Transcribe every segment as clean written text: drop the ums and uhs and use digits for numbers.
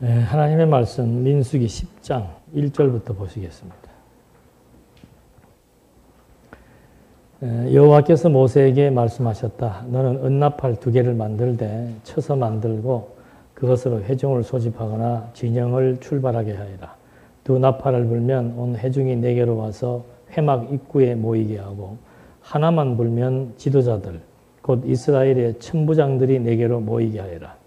하나님의 말씀 민수기 10장 1절부터 보시겠습니다. 여호와께서 모세에게 말씀하셨다. 너는 은나팔 2개를 만들되 쳐서 만들고 그것으로 회중을 소집하거나 진영을 출발하게 하리라. 2 나팔을 불면 온 회중이 내게로 와서 회막 입구에 모이게 하고 하나만 불면 지도자들 곧 이스라엘의 천부장들이 내게로 모이게 하리라.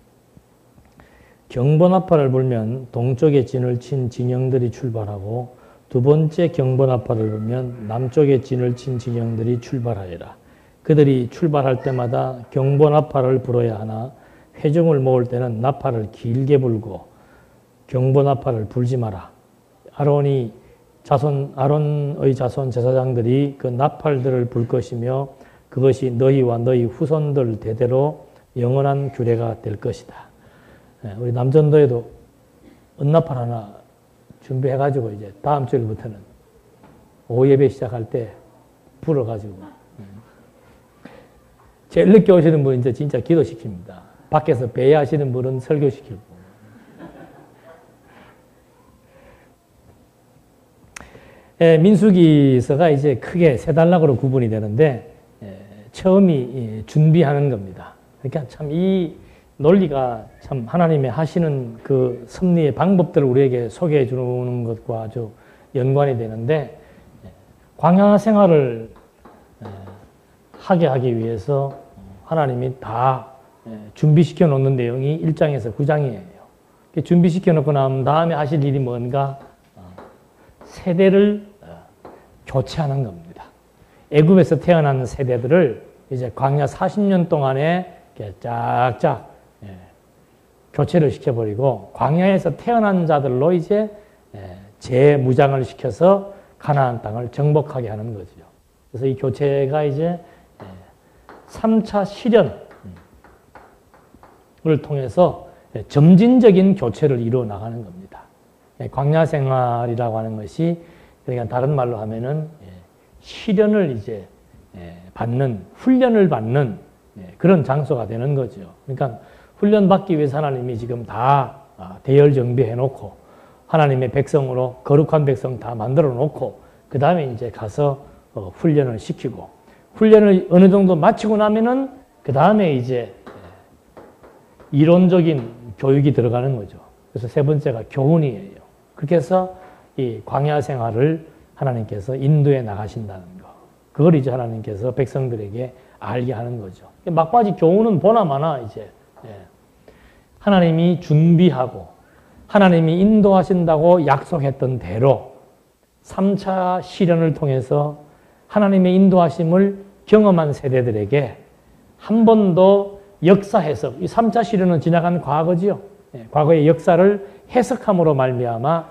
경보나팔을 불면 동쪽에 진을 친 진영들이 출발하고 2번째 경보나팔을 불면 남쪽에 진을 친 진영들이 출발하리라. 그들이 출발할 때마다 경보나팔을 불어야 하나 회중을 모을 때는 나팔을 길게 불고 경보나팔을 불지 마라. 아론의 자손 제사장들이 그 나팔들을 불 것이며 그것이 너희와 너희 후손들 대대로 영원한 규례가 될 것이다. 우리 남전도에도 은나팔 하나 준비해가지고 이제 다음 주일부터는 오후 예배 시작할 때 불어가지고 제일 늦게 오시는 분은 이제 진짜 기도시킵니다. 밖에서 배회하시는 분은 설교시키고. 민수기서가 이제 크게 세 단락으로 구분이 되는데 처음이 준비하는 겁니다. 그러니까 참 이 논리가 참 하나님의 하시는 그 섭리의 방법들을 우리에게 소개해 주는 것과 아주 연관이 되는데 광야 생활을 하게 하기 위해서 하나님이 다 준비시켜 놓는 내용이 1장에서 9장이에요. 준비시켜 놓고 난 다음에 하실 일이 뭔가 세대를 교체하는 겁니다. 애굽에서 태어난 세대들을 이제 광야 40년 동안에 쫙쫙 교체를 시켜버리고 광야에서 태어난 자들로 이제 재무장을 시켜서 가나안 땅을 정복하게 하는 거죠. 그래서 이 교체가 이제 3차 시련을 통해서 점진적인 교체를 이루어 나가는 겁니다. 광야 생활이라고 하는 것이 그러니까 다른 말로 하면은 시련을 이제 받는, 훈련을 받는 그런 장소가 되는 거죠. 그러니까 훈련 받기 위해서 하나님이 지금 다 대열 정비해 놓고 하나님의 백성으로 거룩한 백성 다 만들어 놓고 그 다음에 이제 가서 훈련을 시키고 훈련을 어느 정도 마치고 나면은 그 다음에 이제 이론적인 교육이 들어가는 거죠. 그래서 세 번째가 교훈이에요. 그렇게 해서 이 광야 생활을 하나님께서 인도해 나가신다는 거. 그걸 이제 하나님께서 백성들에게 알게 하는 거죠. 막바지 교훈은 보나마나 이제 하나님이 준비하고 하나님이 인도하신다고 약속했던 대로 3차 시련을 통해서 하나님의 인도하심을 경험한 세대들에게 한 번도 역사 해석, 이 3차 시련은 지나간 과거지요. 과거의 역사를 해석함으로 말미암아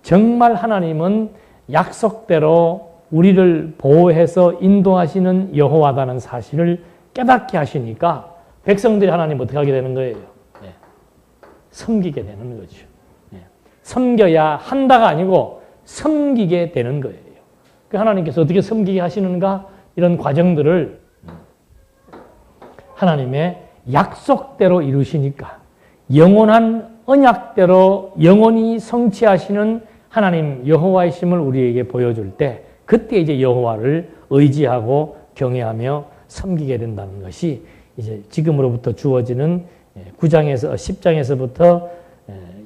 정말 하나님은 약속대로 우리를 보호해서 인도하시는 여호와다는 사실을 깨닫게 하시니까 백성들이 하나님 어떻게 하게 되는 거예요? 섬기게 되는 거죠. 섬겨야 한다가 아니고 섬기게 되는 거예요. 하나님께서 어떻게 섬기게 하시는가? 이런 과정들을 하나님의 약속대로 이루시니까 영원한 언약대로 영원히 성취하시는 하나님 여호와이심을 우리에게 보여줄 때 그때 이제 여호와를 의지하고 경외하며 섬기게 된다는 것이 이제 지금으로부터 주어지는 10장에서부터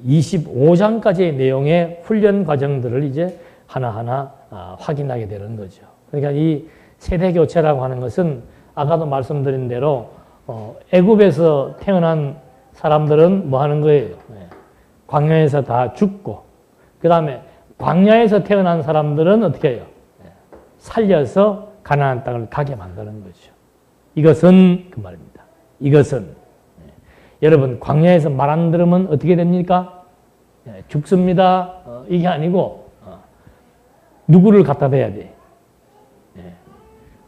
25장까지의 내용의 훈련 과정들을 이제 하나하나 확인하게 되는 거죠. 그러니까 이 세대 교체라고 하는 것은 아까도 말씀드린 대로 애굽에서 태어난 사람들은 뭐 하는 거예요? 광야에서 다 죽고 그 다음에 광야에서 태어난 사람들은 어떻게 해요? 살려서 가나안 땅을 가게 만드는 거죠. 이것은 그 말입니다. 이것은 여러분 광야에서 말 안 들으면 어떻게 됩니까? 죽습니다. 이게 아니고 누구를 갖다 대야 돼?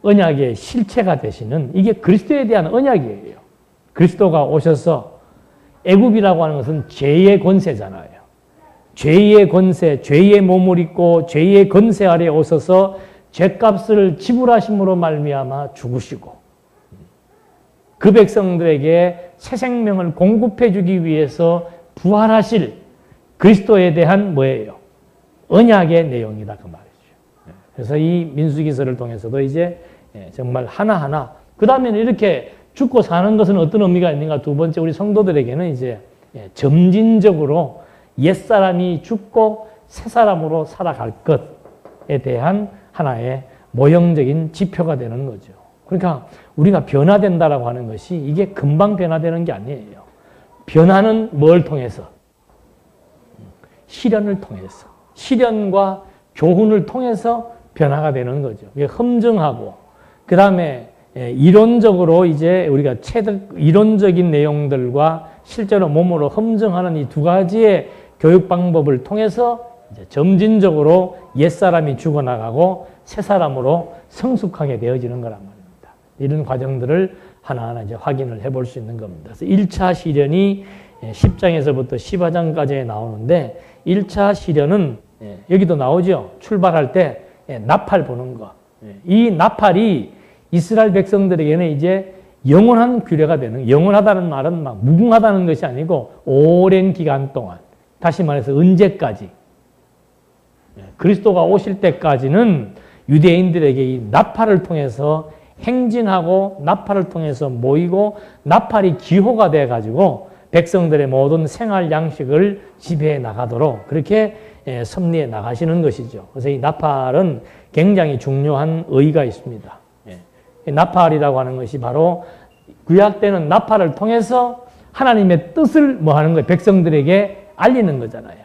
언약의 실체가 되시는 이게 그리스도에 대한 언약이에요. 그리스도가 오셔서 애굽이라고 하는 것은 죄의 권세잖아요. 죄의 권세, 죄의 몸을 입고 죄의 권세 아래 오셔서 죄값을 지불하심으로 말미암아 죽으시고 그 백성들에게 새 생명을 공급해 주기 위해서 부활하실 그리스도에 대한 뭐예요? 언약의 내용이다 그 말이죠. 그래서 이 민수기서를 통해서도 이제 정말 하나하나 그 다음에는 이렇게 죽고 사는 것은 어떤 의미가 있는가? 두 번째 우리 성도들에게는 이제 점진적으로 옛사람이 죽고 새 사람으로 살아갈 것에 대한 하나의 모형적인 지표가 되는 거죠. 그러니까 우리가 변화된다라고 하는 것이 이게 금방 변화되는 게 아니에요. 변화는 뭘 통해서? 시련을 통해서. 시련과 교훈을 통해서 변화가 되는 거죠. 험증하고 그 다음에 이론적으로 이제 우리가 이론적인 내용들과 실제로 몸으로 험증하는 이 두 가지의 교육 방법을 통해서 이제 점진적으로 옛사람이 죽어나가고 새 사람으로 성숙하게 되어지는 거란 말입니다. 이런 과정들을 하나하나 이제 확인을 해볼 수 있는 겁니다. 그래서 1차 시련이 10장에서부터 15장까지 나오는데 1차 시련은 여기도 나오죠. 출발할 때 나팔 보는 거. 이 나팔이 이스라엘 백성들에게는 이제 영원한 규례가 되는, 영원하다는 말은 막 무궁하다는 것이 아니고 오랜 기간 동안, 다시 말해서 언제까지, 그리스도가 오실 때까지는 유대인들에게 이 나팔을 통해서 행진하고 나팔을 통해서 모이고 나팔이 기호가 돼가지고 백성들의 모든 생활 양식을 지배해 나가도록 그렇게 섭리해 나가시는 것이죠. 그래서 이 나팔은 굉장히 중요한 의의가 있습니다. 나팔이라고 하는 것이 바로 구약 때는 나팔을 통해서 하나님의 뜻을 뭐 하는 거예요? 백성들에게 알리는 거잖아요.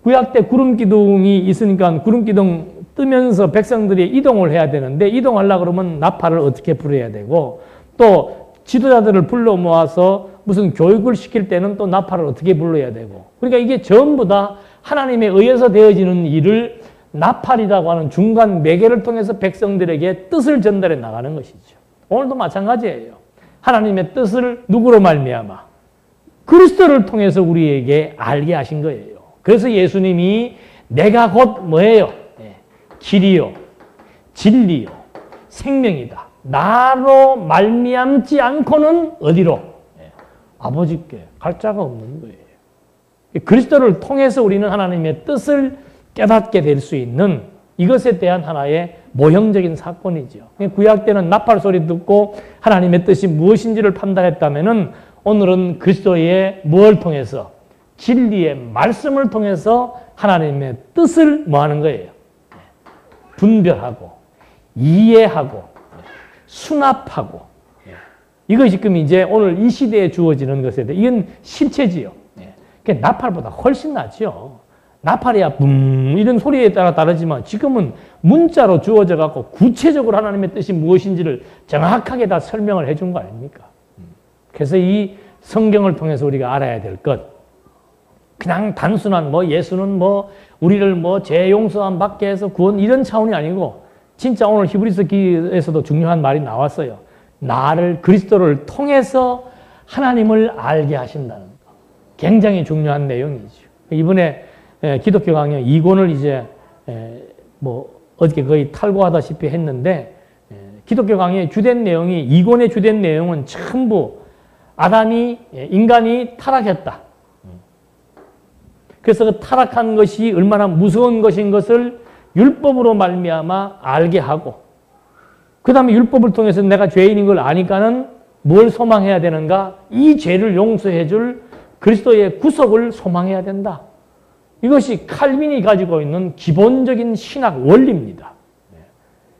구약 때 구름 기둥이 있으니까 구름 기둥 뜨면서 백성들이 이동을 해야 되는데 이동하려고 그러면 나팔을 어떻게 불어야 되고 또 지도자들을 불러 모아서 무슨 교육을 시킬 때는 또 나팔을 어떻게 불러야 되고 그러니까 이게 전부 다 하나님에 의해서 되어지는 일을 나팔이라고 하는 중간 매개를 통해서 백성들에게 뜻을 전달해 나가는 것이죠. 오늘도 마찬가지예요. 하나님의 뜻을 누구로 말미암아? 그리스도를 통해서 우리에게 알게 하신 거예요. 그래서 예수님이 내가 곧 뭐예요? 길이요, 진리요, 생명이다. 나로 말미암지 않고는 어디로? 아버지께 갈 자가 없는 거예요. 그리스도를 통해서 우리는 하나님의 뜻을 깨닫게 될 수 있는 이것에 대한 하나의 모형적인 사건이죠. 구약 때는 나팔 소리 듣고 하나님의 뜻이 무엇인지를 판단했다면은 오늘은 그리스도의 뭘 통해서? 진리의 말씀을 통해서 하나님의 뜻을 뭐 하는 거예요? 분별하고, 이해하고, 수납하고. 이것이 지금 이제 오늘 이 시대에 주어지는 것에 대해, 이건 실체지요. 나팔보다 훨씬 낫죠. 나팔이야, 이런 소리에 따라 다르지만 지금은 문자로 주어져 갖고 구체적으로 하나님의 뜻이 무엇인지를 정확하게 다 설명을 해준 거 아닙니까? 그래서 이 성경을 통해서 우리가 알아야 될 것, 그냥 단순한 예수는 우리를 죄 용서함 받게 해서 구원 이런 차원이 아니고 진짜 오늘 히브리서 기에서도 중요한 말이 나왔어요. 나를 그리스도를 통해서 하나님을 알게 하신다는 거. 굉장히 중요한 내용이죠. 이번에 기독교 강연 2권을 이제 어저께 거의 탈고하다시피 했는데 기독교 강의의 주된 내용이 2권의 주된 내용은 전부 인간이 타락했다. 그래서 그 타락한 것이 얼마나 무서운 것인 것을 율법으로 말미암아 알게 하고 그 다음에 율법을 통해서 내가 죄인인 걸 아니까는 뭘 소망해야 되는가? 이 죄를 용서해 줄 그리스도의 구속을 소망해야 된다. 이것이 칼빈이 가지고 있는 기본적인 신학 원리입니다.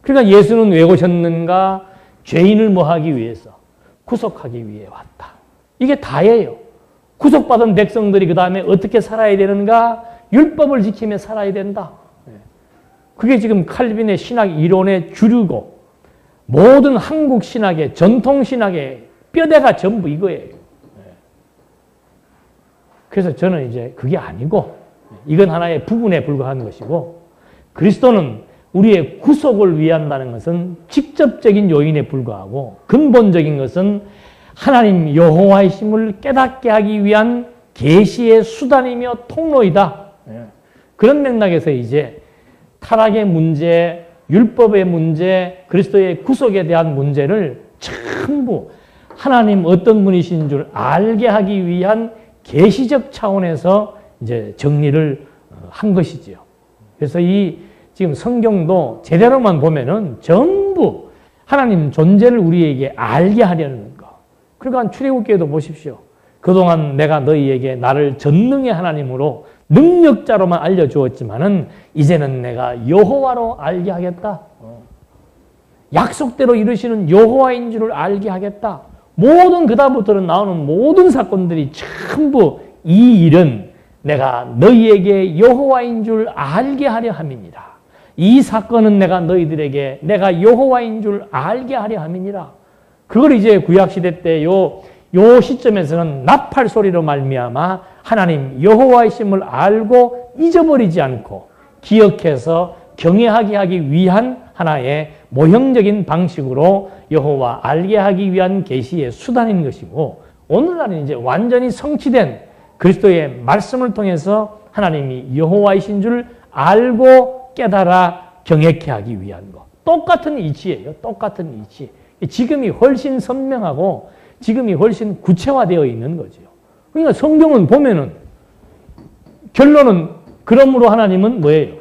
그러니까 예수는 왜 오셨는가? 죄인을 뭐하기 위해서? 구속하기 위해 왔다. 이게 다예요. 구속받은 백성들이 그 다음에 어떻게 살아야 되는가? 율법을 지키며 살아야 된다. 그게 지금 칼빈의 신학 이론의 주류고 모든 한국 신학의 전통 신학의 뼈대가 전부 이거예요. 그래서 저는 이제 그게 아니고 이건 하나의 부분에 불과한 것이고 그리스도는 우리의 구속을 위한다는 것은 직접적인 요인에 불과하고 근본적인 것은 하나님 여호와의 힘을 깨닫게 하기 위한 계시의 수단이며 통로이다. 그런 맥락에서 이제 타락의 문제, 율법의 문제, 그리스도의 구속에 대한 문제를 전부 하나님 어떤 분이신 줄 알게 하기 위한 계시적 차원에서 이제 정리를 한 것이지요. 그래서 이 지금 성경도 제대로만 보면은 전부 하나님 존재를 우리에게 알게 하려는 거. 그러니까 출애굽기에도 보십시오. 그동안 내가 너희에게 나를 전능의 하나님으로 능력자로만 알려주었지만은 이제는 내가 여호와로 알게 하겠다. 약속대로 이루시는 여호와인 줄을 알게 하겠다. 모든 그다음부터는 나오는 모든 사건들이 전부 이 일은 내가 너희에게 여호와인 줄 알게 하려 함이니라. 이 사건은 내가 너희들에게 내가 여호와인 줄 알게 하려 함이니라. 그걸 이제 구약시대 때 요 시점에서는 나팔 소리로 말미암아 하나님 여호와이심을 알고 잊어버리지 않고 기억해서 경외하게 하기 위한 하나의 모형적인 방식으로 여호와 알게 하기 위한 계시의 수단인 것이고, 오늘날은 이제 완전히 성취된 그리스도의 말씀을 통해서 하나님이 여호와이신 줄 알고 깨달아 경외케 하기 위한 것. 똑같은 이치예요. 똑같은 이치. 지금이 훨씬 선명하고 지금이 훨씬 구체화되어 있는 거죠. 그러니까 성경은 보면은 결론은 그러므로 하나님은 뭐예요?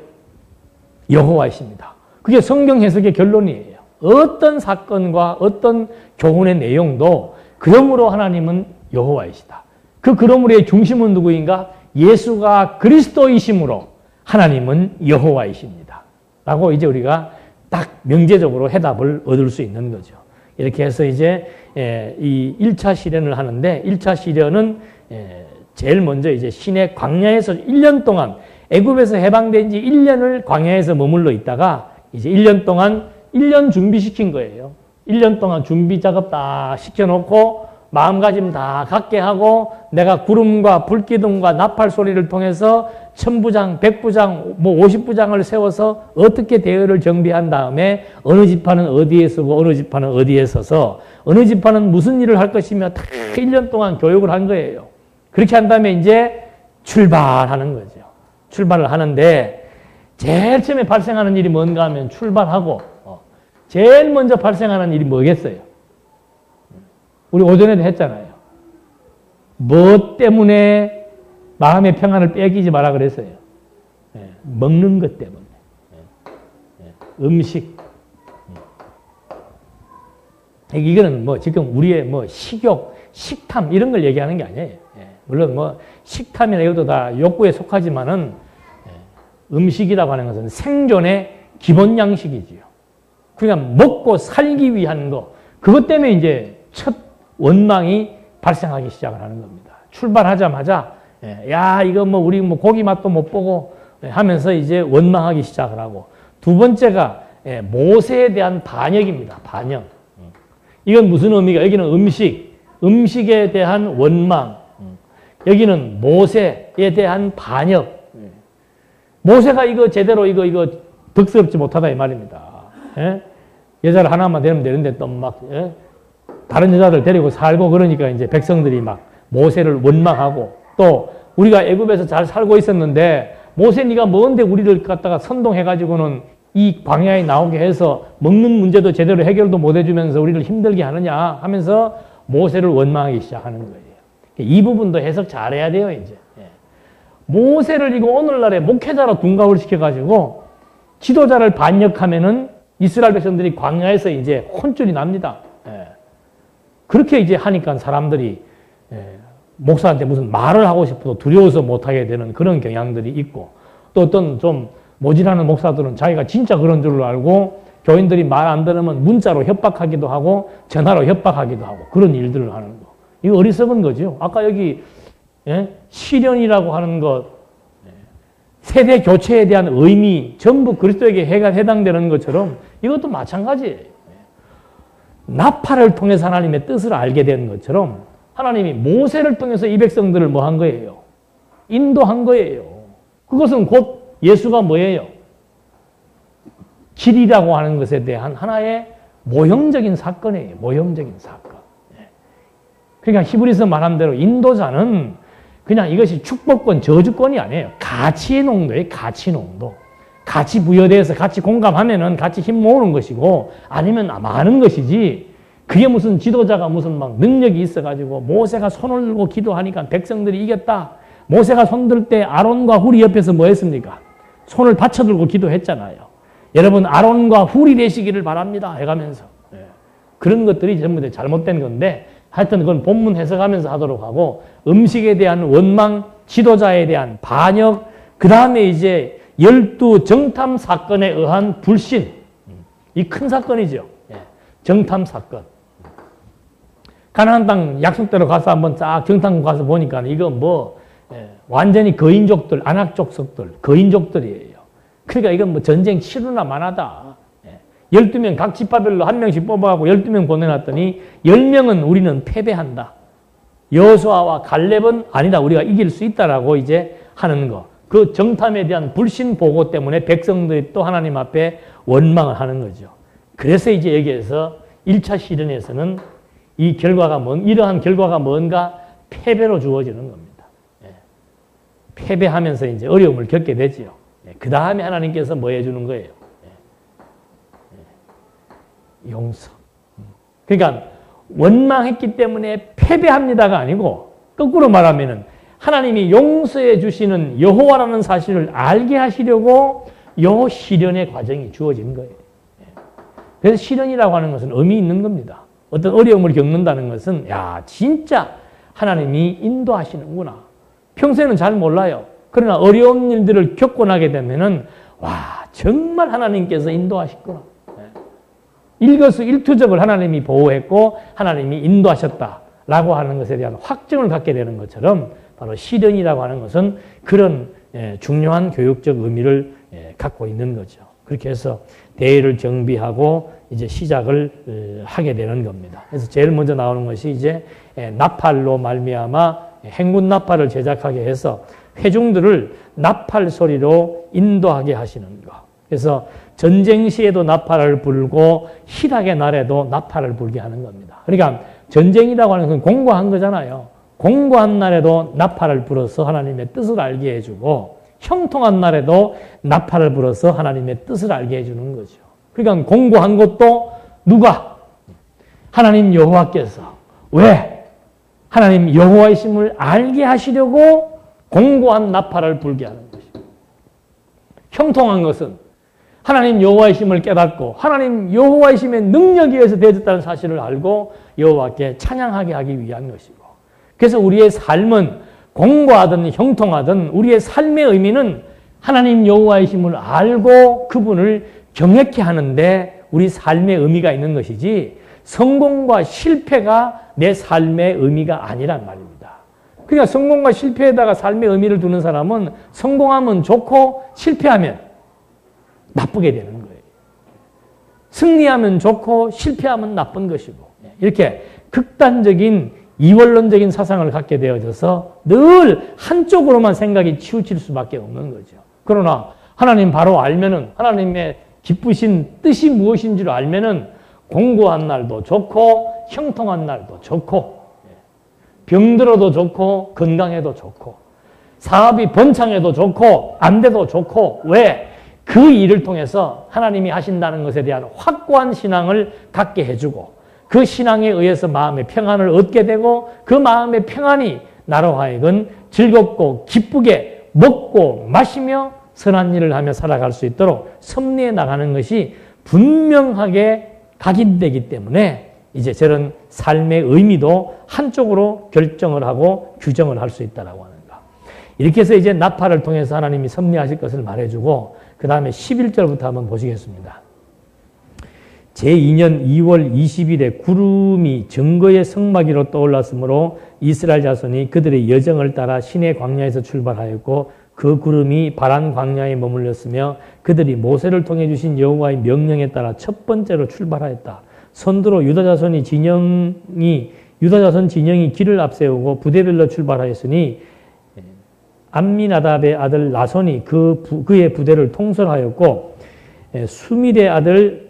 여호와이십니다. 그게 성경 해석의 결론이에요. 어떤 사건과 어떤 교훈의 내용도 그러므로 하나님은 여호와이시다. 그 그러므로의 중심은 누구인가? 예수가 그리스도이심으로 하나님은 여호와이십니다. 라고 이제 우리가 딱 명제적으로 해답을 얻을 수 있는 거죠. 이렇게 해서 이제 이 1차 시련을 하는데, 1차 시련은 제일 먼저 이제 시내 광야에서 1년 동안 애굽에서 해방된 지 1년을 광야에서 머물러 있다가 이제 1년 동안 1년 준비시킨 거예요. 1년 동안 준비 작업 다 시켜놓고 마음가짐 다 갖게 하고 내가 구름과 불기둥과 나팔 소리를 통해서 1000부장, 100부장, 뭐 50부장을 세워서 어떻게 대열을 정비한 다음에 어느 지파는 어디에 서고 어느 지파는 어디에 서서 어느 지파는 무슨 일을 할 것이며 다 1년 동안 교육을 한 거예요. 그렇게 한 다음에 이제 출발하는 거죠. 출발을 하는데 제일 처음에 발생하는 일이 뭔가 하면 출발하고 제일 먼저 발생하는 일이 뭐겠어요? 우리 오전에도 했잖아요. 뭐 때문에 마음의 평안을 빼기지 마라 그랬어요. 먹는 것 때문에. 음식. 이거는 뭐 지금 우리의 뭐 식욕, 식탐 이런 걸 얘기하는 게 아니에요. 물론 뭐 식탐이나 이것도 다 욕구에 속하지만은 음식이라고 하는 것은 생존의 기본 양식이지요. 그러니까 먹고 살기 위한 거. 그것 때문에 이제 첫 원망이 발생하기 시작을 하는 겁니다. 출발하자마자 야 이거 뭐 우리 뭐 고기 맛도 못 보고 하면서 이제 원망하기 시작을 하고, 두 번째가 모세에 대한 반역입니다. 반역. 이건 무슨 의미가? 여기는 음식에 대한 원망. 여기는 모세에 대한 반역. 모세가 이거 제대로 이거 덕스럽지 못하다 이 말입니다. 여자를 하나만 되면 되는데 또 막 다른 여자들 데리고 살고 그러니까 이제 백성들이 막 모세를 원망하고, 또 우리가 애굽에서 잘 살고 있었는데 모세 네가 뭔데 우리를 갖다가 선동해가지고는 이 광야에 나오게 해서 먹는 문제도 제대로 해결도 못 해주면서 우리를 힘들게 하느냐 하면서 모세를 원망하기 시작하는 거예요. 이 부분도 해석 잘해야 돼요. 이제 모세를 이거 오늘날에 목회자로 둔갑을 시켜가지고 지도자를 반역하면은 이스라엘 백성들이 광야에서 이제 혼쭐이 납니다. 그렇게 이제 하니까 사람들이 목사한테 무슨 말을 하고 싶어도 두려워서 못하게 되는 그런 경향들이 있고, 또 어떤 좀 모질하는 목사들은 자기가 진짜 그런 줄로 알고 교인들이 말 안 들으면 문자로 협박하기도 하고 전화로 협박하기도 하고 그런 일들을 하는 거. 이거 어리석은 거죠. 아까 여기 시련이라고 하는 것, 세대 교체에 대한 의미 전부 그리스도에게 해당되는 것처럼 이것도 마찬가지예요. 나팔을 통해서 하나님의 뜻을 알게 된 것처럼 하나님이 모세를 통해서 이 백성들을 뭐 한 거예요? 인도한 거예요. 그것은 곧 예수가 뭐예요? 길이라고 하는 것에 대한 하나의 모형적인 사건이에요. 모형적인 사건. 그러니까 히브리서 말한 대로 인도자는 그냥 이것이 축복권, 저주권이 아니에요. 가치의 농도예요. 가치 농도. 같이 부여돼서 같이 공감하면은 같이 힘 모으는 것이고 아니면 많은 것이지, 그게 무슨 지도자가 무슨 막 능력이 있어가지고 모세가 손을 들고 기도하니까 백성들이 이겼다. 모세가 손들 때 아론과 훌이 옆에서 뭐 했습니까? 손을 받쳐들고 기도했잖아요. 여러분 아론과 훌이 되시기를 바랍니다 해가면서 그런 것들이 전부 다 잘못된 건데 하여튼 그건 본문 해석하면서 하도록 하고 음식에 대한 원망, 지도자에 대한 반역, 그 다음에 이제 12 정탐 사건에 의한 불신, 이 큰 사건이죠. 정탐 사건. 가나안 땅 약속대로 가서 한번 쫙 정탐 가서 보니까 이거 뭐 완전히 거인족들, 아낙족속들, 거인족들이에요. 그러니까 이건 뭐 전쟁 치르나 마나다. 12명 각 지파별로 한 명씩 뽑아가고 12명 보내놨더니 10명은 우리는 패배한다. 여호수아와 갈렙은 아니다. 우리가 이길 수 있다라고 이제 하는 거. 그 정탐에 대한 불신 보고 때문에 백성들이 또 하나님 앞에 원망을 하는 거죠. 그래서 이제 여기에서 1차 시련에서는 이 결과가 이러한 결과가 뭔가 패배로 주어지는 겁니다. 패배하면서 이제 어려움을 겪게 되지요. 그 다음에 하나님께서 뭐 해주는 거예요? 용서. 그러니까 원망했기 때문에 패배합니다가 아니고 거꾸로 말하면은 하나님이 용서해 주시는 여호와라는 사실을 알게 하시려고 요 시련의 과정이 주어진 거예요. 그래서 시련이라고 하는 것은 의미 있는 겁니다. 어떤 어려움을 겪는다는 것은 야 진짜 하나님이 인도하시는구나. 평소에는 잘 몰라요. 그러나 어려운 일들을 겪고 나게 되면은 와 정말 하나님께서 인도하셨구나. 일거수일투족을 하나님이 보호했고 하나님이 인도하셨다라고 하는 것에 대한 확증을 갖게 되는 것처럼 바로 시련이라고 하는 것은 그런 중요한 교육적 의미를 갖고 있는 거죠. 그렇게 해서 대의를 정비하고 이제 시작을 하게 되는 겁니다. 그래서 제일 먼저 나오는 것이 이제 나팔로 말미암아 행군 나팔을 제작하게 해서 회중들을 나팔 소리로 인도하게 하시는 것. 그래서 전쟁 시에도 나팔을 불고 희락의 날에도 나팔을 불게 하는 겁니다. 그러니까 전쟁이라고 하는 건 공고한 거잖아요. 공고한 날에도 나팔을 불어서 하나님의 뜻을 알게 해주고 형통한 날에도 나팔을 불어서 하나님의 뜻을 알게 해주는 거죠. 그러니까 공고한 것도 누가? 하나님 여호와께서. 왜? 하나님 여호와의 심을 알게 하시려고 공고한 나팔을 불게 하는 것입니다. 형통한 것은 하나님 여호와의 심을 깨닫고 하나님 여호와의 심의 능력에 의해서 되어졌다는 사실을 알고 여호와께 찬양하게 하기 위한 것이고 그래서 우리의 삶은 공고하든 형통하든 우리의 삶의 의미는 하나님 여호와의 심을 알고 그분을 경외케 하는데 우리 삶의 의미가 있는 것이지 성공과 실패가 내 삶의 의미가 아니란 말입니다. 그러니까 성공과 실패에다가 삶의 의미를 두는 사람은 성공하면 좋고 실패하면 나쁘게 되는 거예요. 승리하면 좋고 실패하면 나쁜 것이고 이렇게 극단적인 이원론적인 사상을 갖게 되어져서 늘 한쪽으로만 생각이 치우칠 수밖에 없는 거죠. 그러나 하나님 바로 알면은 하나님의 기쁘신 뜻이 무엇인 줄 알면은 공고한 날도 좋고 형통한 날도 좋고 병들어도 좋고 건강해도 좋고 사업이 번창해도 좋고 안 돼도 좋고 왜? 그 일을 통해서 하나님이 하신다는 것에 대한 확고한 신앙을 갖게 해주고 그 신앙에 의해서 마음의 평안을 얻게 되고 그 마음의 평안이 나로 하여금 즐겁고 기쁘게 먹고 마시며 선한 일을 하며 살아갈 수 있도록 섭리해 나가는 것이 분명하게 각인되기 때문에 이제 저런 삶의 의미도 한쪽으로 결정을 하고 규정을 할 수 있다라고 하는 거. 이렇게 해서 이제 나팔을 통해서 하나님이 섭리하실 것을 말해주고 그 다음에 11절부터 한번 보시겠습니다. 제2년 2월 20일에 구름이 증거의 성막이로 떠올랐으므로 이스라엘 자손이 그들의 여정을 따라 시내 광야에서 출발하였고 그 구름이 바란 광야에 머물렀으며 그들이 모세를 통해 주신 여호와의 명령에 따라 첫 번째로 출발하였다. 선두로 유다 자손 진영이 길을 앞세우고 부대별로 출발하였으니 암미나답의 아들 나손이 그의 부대를 통솔하였고 수밀의 아들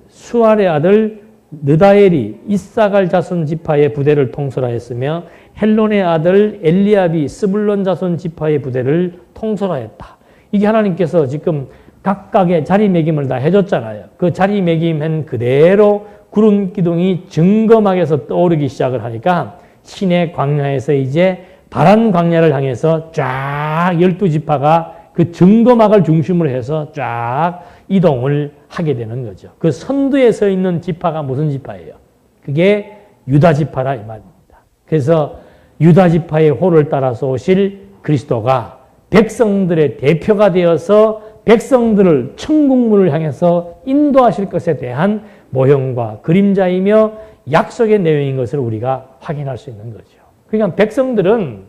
수알의 아들 느다엘이 이사갈 자손 지파의 부대를 통솔하였으며 헬론의 아들 엘리압이 스불론 자손 지파의 부대를 통솔하였다. 이게 하나님께서 지금 각각의 자리매김을 다 해줬잖아요. 그 자리매김한 그대로 구름 기둥이 증거막에서 떠오르기 시작을 하니까 시내 광야에서 이제 바란 광야를 향해서 쫙 12지파가 그 증거막을 중심으로 해서 쫙 이동을 하게 되는 거죠. 그 선두에 서 있는 지파가 무슨 지파예요? 그게 유다 지파라 이 말입니다. 그래서 유다 지파의 호를 따라서 오실 그리스도가 백성들의 대표가 되어서 백성들을 천국문을 향해서 인도하실 것에 대한 모형과 그림자이며 약속의 내용인 것을 우리가 확인할 수 있는 거죠. 그러니까 백성들은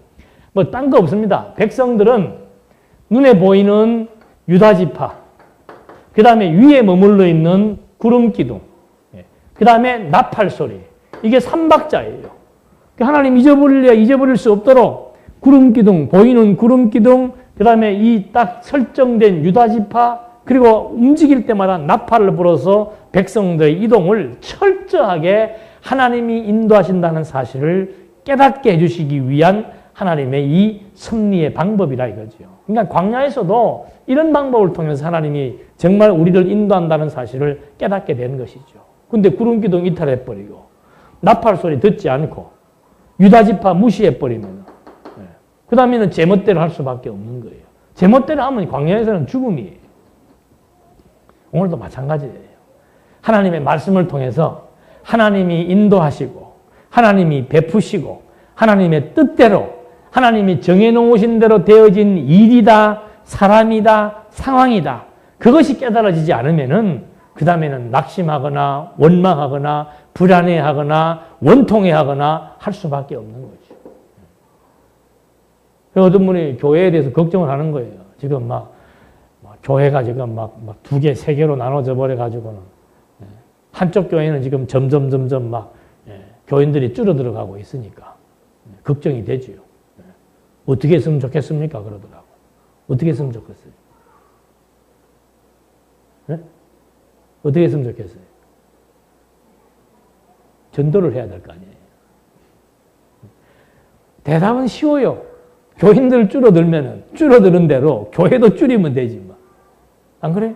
뭐 딴 거 없습니다. 백성들은 눈에 보이는 유다 지파, 그 다음에 위에 머물러 있는 구름 기둥, 그 다음에 나팔 소리, 이게 삼박자예요. 하나님 잊어버릴 수 없도록 구름 기둥, 보이는 구름 기둥, 그 다음에 이 딱 설정된 유다 지파, 그리고 움직일 때마다 나팔을 불어서 백성들의 이동을 철저하게 하나님이 인도하신다는 사실을 깨닫게 해주시기 위한 하나님의 이 섭리의 방법이라 이거죠. 그러니까 광야에서도 이런 방법을 통해서 하나님이 정말 우리를 인도한다는 사실을 깨닫게 되는 것이죠. 근데 구름 기둥 이탈해버리고 나팔 소리 듣지 않고 유다 지파 무시해버리면 그 다음에는 제멋대로 할 수밖에 없는 거예요. 제멋대로 하면 광야에서는 죽음이에요. 오늘도 마찬가지예요. 하나님의 말씀을 통해서 하나님이 인도하시고 하나님이 베푸시고 하나님의 뜻대로 하나님이 정해놓으신 대로 되어진 일이다, 사람이다, 상황이다. 그것이 깨달아지지 않으면은 그 다음에는 낙심하거나 원망하거나 불안해하거나 원통해하거나 할 수밖에 없는 거죠. 어떤 분이 교회에 대해서 걱정을 하는 거예요. 지금 막 교회가 지금 막 2개, 3개로 나눠져 버려가지고는 한쪽 교회는 지금 점점 막 교인들이 줄어들어가고 있으니까 걱정이 되지요. 어떻게 했으면 좋겠습니까? 그러더라고. 어떻게 했으면 좋겠어요? 네? 어떻게 했으면 좋겠어요? 전도를 해야 될 거 아니에요. 대답은 쉬워요. 교인들 줄어들면은 줄어드는 대로 교회도 줄이면 되지 뭐. 안 그래?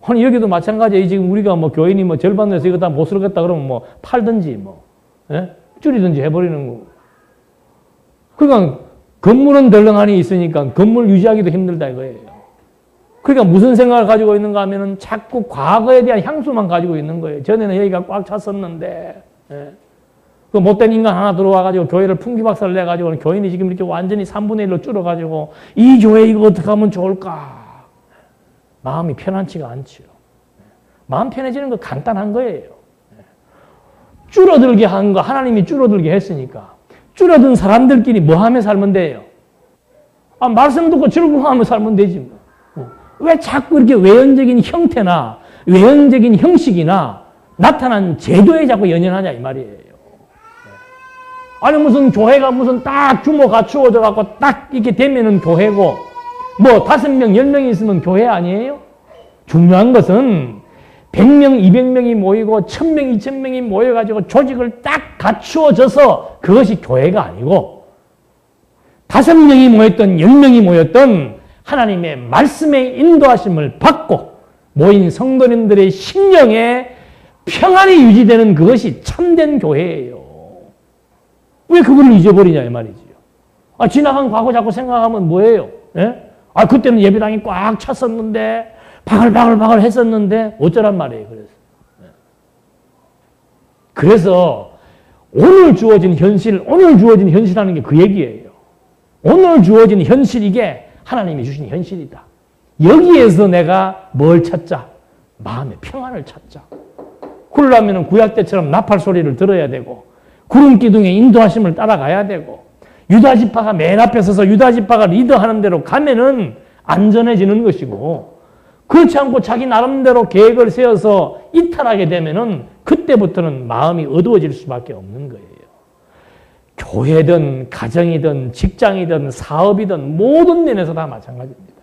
아니 여기도 마찬가지예요. 지금 우리가 뭐 교인이 뭐 절반을 해서 이거 다 못 쓰겠다 그러면 뭐 팔든지 뭐 줄이든지 해버리는 거. 그러니까 건물은 덜렁하니 있으니까 건물 유지하기도 힘들다 이거예요. 그러니까 무슨 생각을 가지고 있는가 하면은 자꾸 과거에 대한 향수만 가지고 있는 거예요. 전에는 여기가 꽉 찼었는데 그 못된 인간 하나 들어와가지고 교회를 풍기박살을 내가지고 교인이 지금 이렇게 완전히 3분의 1로 줄어가지고 이 교회 이거 어떻게 하면 좋을까? 마음이 편안치가 않지요. 마음 편해지는 거 간단한 거예요. 줄어들게 한 거 하나님이 줄어들게 했으니까 줄어든 사람들끼리 뭐 하며 살면 돼요? 말씀 듣고 즐거워하며 살면 되지 뭐. 왜 자꾸 이렇게 외형적인 형태나 외형적인 형식이나 나타난 제도에 자꾸 연연하냐 이 말이에요. 아니 무슨 교회가 무슨 딱 규모 갖추어져 갖고 딱 이렇게 되면은 교회고 뭐 5명, 10명이 있으면 교회 아니에요? 중요한 것은 100명, 200명이 모이고 1000명, 2000명이 모여가지고 조직을 딱 갖추어져서 그것이 교회가 아니고 5명이 모였던 10명이 모였던 하나님의 말씀의 인도하심을 받고 모인 성도님들의 심령에 평안이 유지되는 그것이 참된 교회예요. 왜 그걸 잊어버리냐 이 말이지요. 지나간 과거 자꾸 생각하면 뭐예요? 예? 그때는 예배당이 꽉 찼었는데 바글바글 했었는데 어쩌란 말이에요. 그래서 오늘 주어진 현실하는 게 그 얘기예요. 오늘 주어진 현실 이게 하나님이 주신 현실이다. 여기에서 내가 뭘 찾자? 마음의 평안을 찾자. 그러려면 구약 때처럼 나팔 소리를 들어야 되고 구름 기둥의 인도하심을 따라가야 되고 유다 지파가 맨 앞에 서서 유다 지파가 리더하는 대로 가면은 안전해지는 것이고 그렇지 않고 자기 나름대로 계획을 세워서 이탈하게 되면은 그때부터는 마음이 어두워질 수밖에 없는 거예요. 교회든 가정이든 직장이든 사업이든 모든 면에서 다 마찬가지입니다.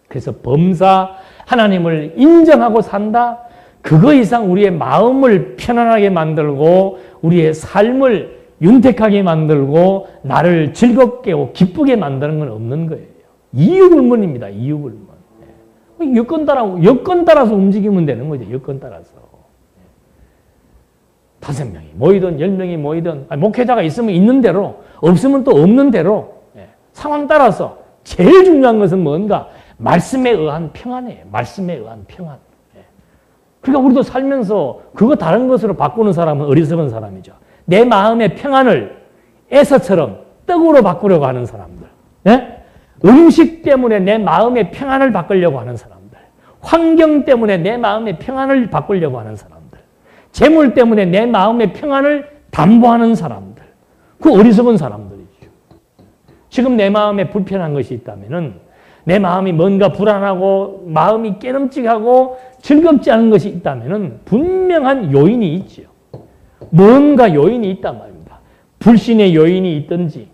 그래서 범사 하나님을 인정하고 산다. 그거 이상 우리의 마음을 편안하게 만들고 우리의 삶을 윤택하게 만들고 나를 즐겁게 기쁘게 만드는 건 없는 거예요. 이유불문입니다. 이유불문. 여건 따라서 움직이면 되는 거죠. 여건 따라서. 5명이 모이든 10명이 모이든 목회자가 있으면 있는 대로 없으면 또 없는 대로 상황 따라서 제일 중요한 것은 뭔가? 말씀에 의한 평안이에요. 말씀에 의한 평안. 그러니까 우리도 살면서 그거 다른 것으로 바꾸는 사람은 어리석은 사람이죠. 내 마음의 평안을 에서처럼 떡으로 바꾸려고 하는 사람들. 음식 때문에 내 마음의 평안을 바꾸려고 하는 사람들. 환경 때문에 내 마음의 평안을 바꾸려고 하는 사람들. 재물 때문에 내 마음의 평안을 담보하는 사람들. 그 어리석은 사람들이죠. 지금 내 마음에 불편한 것이 있다면은 내 마음이 뭔가 불안하고 마음이 깨름직하고 즐겁지 않은 것이 있다면은 분명한 요인이 있죠. 뭔가 요인이 있단 말입니다. 불신의 요인이 있든지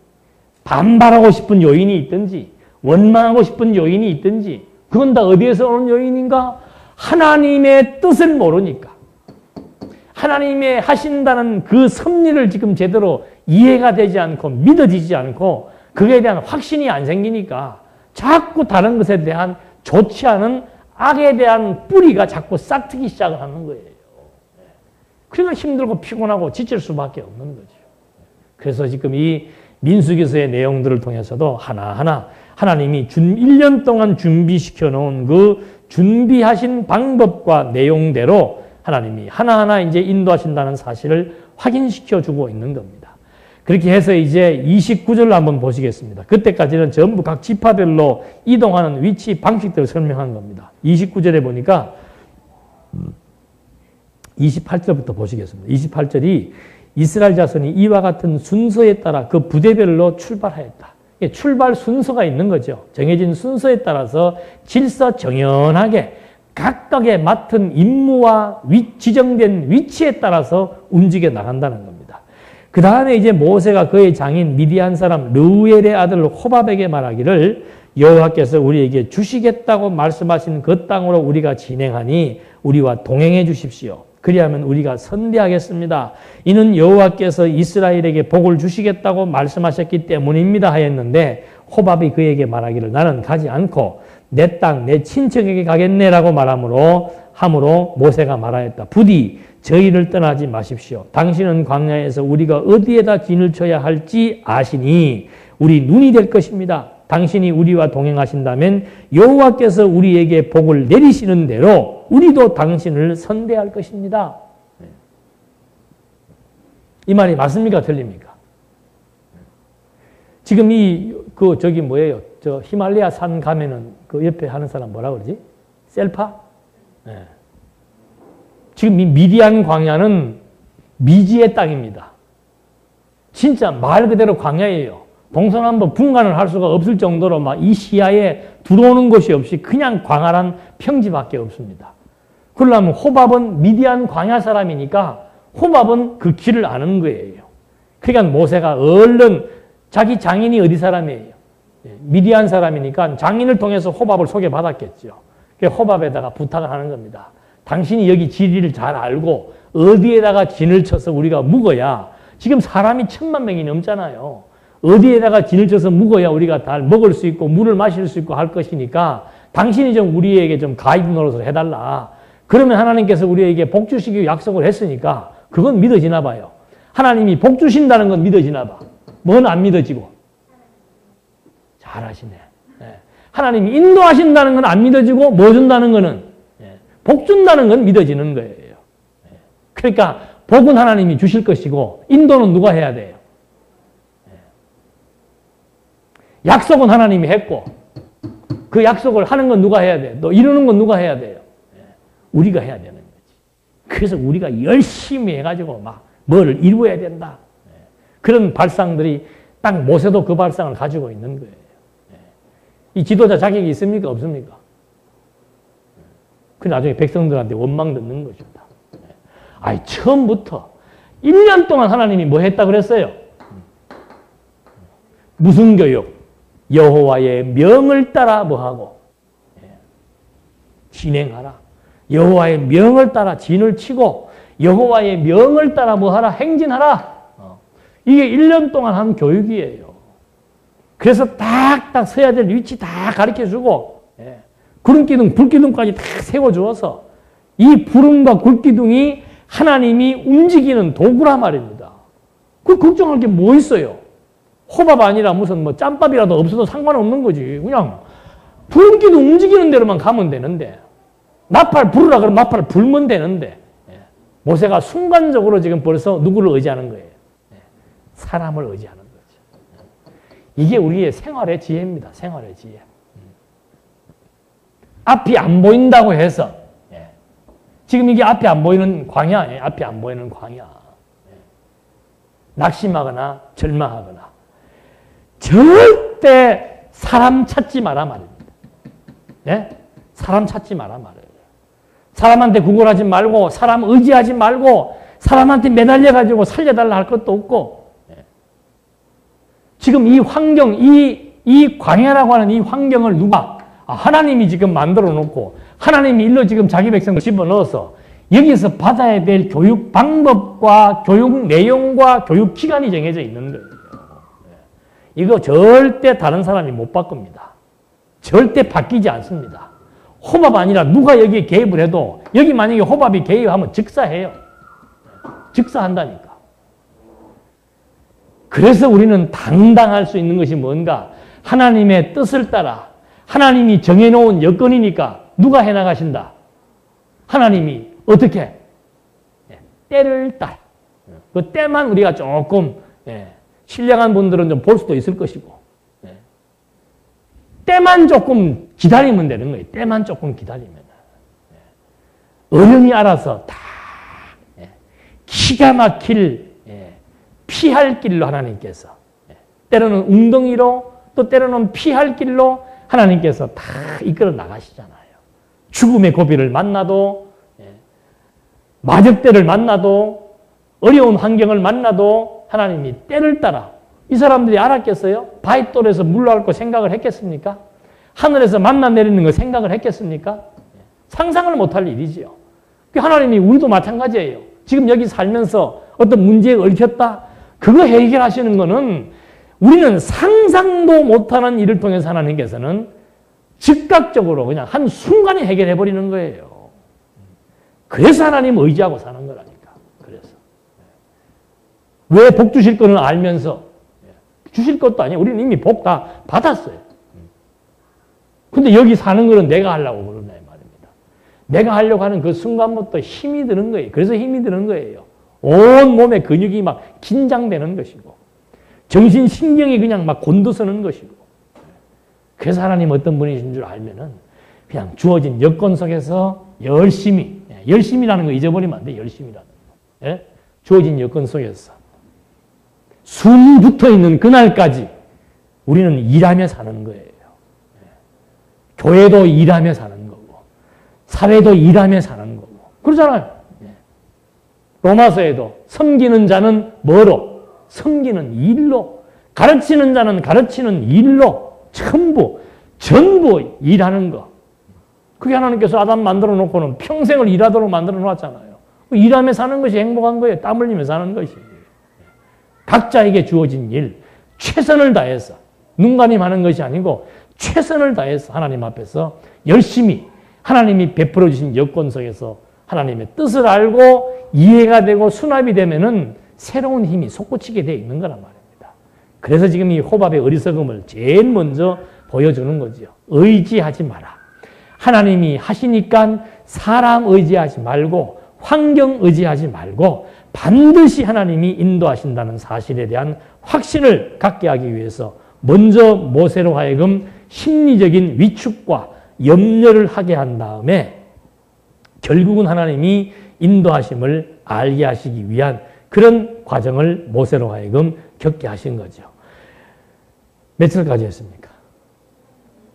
반발하고 싶은 요인이 있든지 원망하고 싶은 요인이 있든지 그건 다 어디에서 오는 요인인가? 하나님의 뜻을 모르니까. 하나님의 하신다는 그 섭리를 지금 제대로 이해가 되지 않고 믿어지지 않고 그에 대한 확신이 안 생기니까 자꾸 다른 것에 대한 좋지 않은 악에 대한 뿌리가 자꾸 싹트기 시작을 하는 거예요. 그러니까 힘들고 피곤하고 지칠 수밖에 없는 거죠. 그래서 지금 이 민수기서의 내용들을 통해서도 하나하나 하나님이 1년 동안 준비시켜 놓은 그 준비하신 방법과 내용대로 하나님이 하나하나 이제 인도하신다는 사실을 확인시켜 주고 있는 겁니다. 그렇게 해서 이제 29절을 한번 보시겠습니다. 그때까지는 전부 각 지파별로 이동하는 위치 방식들을 설명한 겁니다. 29절에 보니까 28절부터 보시겠습니다. 28절이 이스라엘 자손이 이와 같은 순서에 따라 그 부대별로 출발하였다. 출발 순서가 있는 거죠. 정해진 순서에 따라서 질서정연하게 각각의 맡은 임무와 지정된 위치에 따라서 움직여 나간다는 겁니다. 그 다음에 이제 모세가 그의 장인 미디안 사람 르우엘의 아들 호밥에게 말하기를 여호와께서 우리에게 주시겠다고 말씀하신 그 땅으로 우리가 진행하니 우리와 동행해 주십시오. 그리하면 우리가 선대하겠습니다. 이는 여호와께서 이스라엘에게 복을 주시겠다고 말씀하셨기 때문입니다 하였는데 호밥이 그에게 말하기를 나는 가지 않고 내 땅, 내 친척에게 가겠네라고 함으로 모세가 말하였다. 부디 저희를 떠나지 마십시오. 당신은 광야에서 우리가 어디에다 진을 쳐야 할지 아시니 우리 눈이 될 것입니다. 당신이 우리와 동행하신다면 여호와께서 우리에게 복을 내리시는 대로 우리도 당신을 선대할 것입니다. 이 말이 맞습니까? 틀립니까? 지금 저기 뭐예요? 저 히말라야 산 가면은 그 옆에 하는 사람 뭐라 그러지? 셀파? 네. 지금 이 미디안 광야는 미지의 땅입니다. 진짜 말 그대로 광야예요. 동서남북 분간을 할 수가 없을 정도로 막 이 시야에 들어오는 곳이 없이 그냥 광활한 평지밖에 없습니다. 그러려면 호밥은 미디안 광야 사람이니까 호밥은 그 길을 아는 거예요. 그러니까 모세가 얼른 자기 장인이 어디 사람이에요? 미디안 사람이니까 장인을 통해서 호밥을 소개받았겠죠. 그래서 호밥에다가 부탁을 하는 겁니다. 당신이 여기 지리를 잘 알고 어디에다가 진을 쳐서 우리가 묵어야 지금 사람이 10,000,000명이 넘잖아요. 어디에다가 진을 쳐서 묵어야 우리가 다 먹을 수 있고 물을 마실 수 있고 할 것이니까 당신이 좀 우리에게 좀 가이드 노릇을 해달라. 그러면 하나님께서 우리에게 복 주시기로 약속을 했으니까 그건 믿어지나 봐요. 하나님이 복 주신다는 건 믿어지나 봐. 뭔 안 믿어지고. 잘하시네. 하나님이 인도하신다는 건 안 믿어지고 뭐 준다는 거는 복 준다는 건 믿어지는 거예요. 그러니까 복은 하나님이 주실 것이고 인도는 누가 해야 돼요? 약속은 하나님이 했고 그 약속을 하는 건 누가 해야 돼요? 또 이루는 건 누가 해야 돼요? 우리가 해야 되는 거지. 그래서 우리가 열심히 해가지고 막 뭐를 이루어야 된다. 그런 발상들이 딱 모세도 그 발상을 가지고 있는 거예요. 이 지도자 자격이 있습니까? 없습니까? 그 나중에 백성들한테 원망 듣는 것입니다. 아이, 처음부터 1년 동안 하나님이 뭐 했다 그랬어요? 무슨 교육? 여호와의 명을 따라 뭐하고? 진행하라. 여호와의 명을 따라 진을 치고 여호와의 명을 따라 뭐하라? 행진하라. 이게 1년 동안 한 교육이에요. 그래서 딱딱 서야 될 위치 다 가르쳐주고 구름기둥, 불기둥까지 다 세워주어서 이 구름과 불기둥이 하나님이 움직이는 도구라 말입니다. 그 걱정할 게 뭐 있어요? 호밥 아니라 무슨 뭐 짬밥이라도 없어도 상관없는 거지. 그냥 불기도 움직이는 대로만 가면 되는데, 나팔 부르라 그러면 나팔을 불면 되는데, 모세가 순간적으로 지금 벌써 누구를 의지하는 거예요? 사람을 의지하는 거죠. 이게 우리의 생활의 지혜입니다. 생활의 지혜. 앞이 안 보인다고 해서, 지금 이게 앞이 안 보이는 광야, 앞이 안 보이는 광야. 낙심하거나 절망하거나 절대 사람 찾지 마라 말입니다. 예? 사람 찾지 마라 말이에요. 사람한테 구걸하지 말고, 사람 의지하지 말고, 사람한테 매달려가지고 살려달라 할 것도 없고, 지금 이 환경, 이 광야라고 하는 이 환경을 누가, 하나님이 지금 만들어 놓고, 하나님이 일로 지금 자기 백성을 집어넣어서, 여기서 받아야 될 교육 방법과 교육 내용과 교육 기간이 정해져 있는 거예요. 이거 절대 다른 사람이 못 바꿉니다. 절대 바뀌지 않습니다. 호밥 아니라 누가 여기에 개입을 해도 여기 만약에 호밥이 개입하면 즉사해요. 즉사한다니까. 그래서 우리는 당당할 수 있는 것이 뭔가? 하나님의 뜻을 따라 하나님이 정해놓은 여건이니까 누가 해나가신다? 하나님이 어떻게? 때를 따라. 그 때만 우리가 조금 신령한 분들은 좀 볼 수도 있을 것이고, 때만 조금 기다리면 되는 거예요. 때만 조금 기다리면. 어른이 알아서 다 기가 막힐 피할 길로 하나님께서, 때로는 웅덩이로, 또 때로는 피할 길로 하나님께서 다 이끌어 나가시잖아요. 죽음의 고비를 만나도, 마적대를 만나도, 어려운 환경을 만나도 하나님이 때를 따라. 이 사람들이 알았겠어요? 바윗돌에서 물러갈 거 생각을 했겠습니까? 하늘에서 만나 내리는 거 생각을 했겠습니까? 상상을 못할 일이지요. 하나님이 우리도 마찬가지예요. 지금 여기 살면서 어떤 문제에 얽혔다? 그거 해결하시는 거는 우리는 상상도 못하는 일을 통해서 하나님께서는 즉각적으로 그냥 한순간에 해결해 버리는 거예요. 그래서 하나님 의지하고 사는 거라니까. 그래서. 왜 복 주실 거는 알면서 주실 것도 아니에요. 우리는 이미 복 다 받았어요. 근데 여기 사는 거는 내가 하려고 그러네 말입니다. 내가 하려고 하는 그 순간부터 힘이 드는 거예요. 그래서 힘이 드는 거예요. 온 몸의 근육이 막 긴장되는 것이고, 정신신경이 그냥 막 곤두서는 것이고. 그래서 하나님 어떤 분이신 줄 알면은 그냥 주어진 여건 속에서 열심이라는 거 잊어버리면 안 돼. 열심이라는 거. 예? 주어진 여건 속에서 숨 붙어 있는 그날까지 우리는 일하며 사는 거예요. 교회도 일하며 사는 거고, 사회도 일하며 사는 거고. 그러잖아요. 로마서에도 섬기는 자는 뭐로? 섬기는 일로. 가르치는 자는 가르치는 일로. 전부 일하는 거. 그게 하나님께서 아담 만들어 놓고는 평생을 일하도록 만들어 놓았잖아요. 일하며 사는 것이 행복한 거예요. 땀 흘리며 사는 것이. 각자에게 주어진 일, 최선을 다해서, 눈가림하는 것이 아니고 최선을 다해서 하나님 앞에서 열심히 하나님이 베풀어 주신 여건 속에서 하나님의 뜻을 알고 이해가 되고 수납이 되면은 새로운 힘이 솟구치게 되어 있는 거란 말입니다. 그래서 지금 이 호밥의 어리석음을 제일 먼저 보여주는 거죠. 의지하지 마라. 하나님이 하시니까 사람 의지하지 말고, 환경 의지하지 말고 반드시 하나님이 인도하신다는 사실에 대한 확신을 갖게 하기 위해서 먼저 모세로 하여금 심리적인 위축과 염려를 하게 한 다음에 결국은 하나님이 인도하심을 알게 하시기 위한 그런 과정을 모세로 하여금 겪게 하신 거죠. 며칠까지 했습니까?